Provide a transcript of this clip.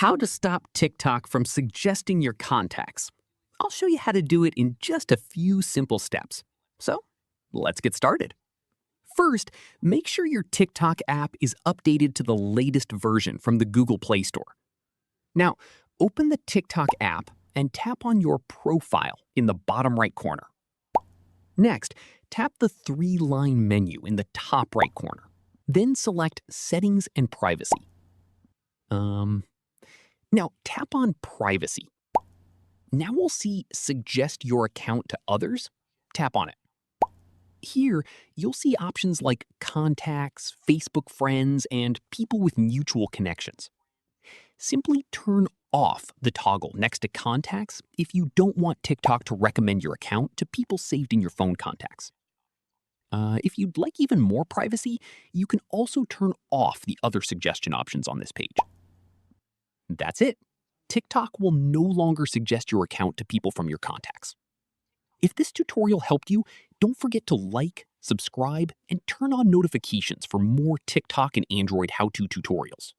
how to stop TikTok from suggesting your contacts. I'll show you how to do it in just a few simple steps. So, let's get started. First, make sure your TikTok app is updated to the latest version from the Google Play Store. Now, open the TikTok app and tap on your profile in the bottom right corner. Next, tap the three-line menu in the top right corner. Then select Settings and Privacy. Now tap on Privacy. Now we'll see Suggest Your Account to Others. Tap on it. Here, you'll see options like Contacts, Facebook Friends, and People with Mutual Connections. Simply turn off the toggle next to Contacts if you don't want TikTok to recommend your account to people saved in your phone contacts. If you'd like even more privacy, you can also turn off the other suggestion options on this page. That's it. TikTok will no longer suggest your account to people from your contacts. If this tutorial helped you, don't forget to like, subscribe, and turn on notifications for more TikTok and Android how-to tutorials.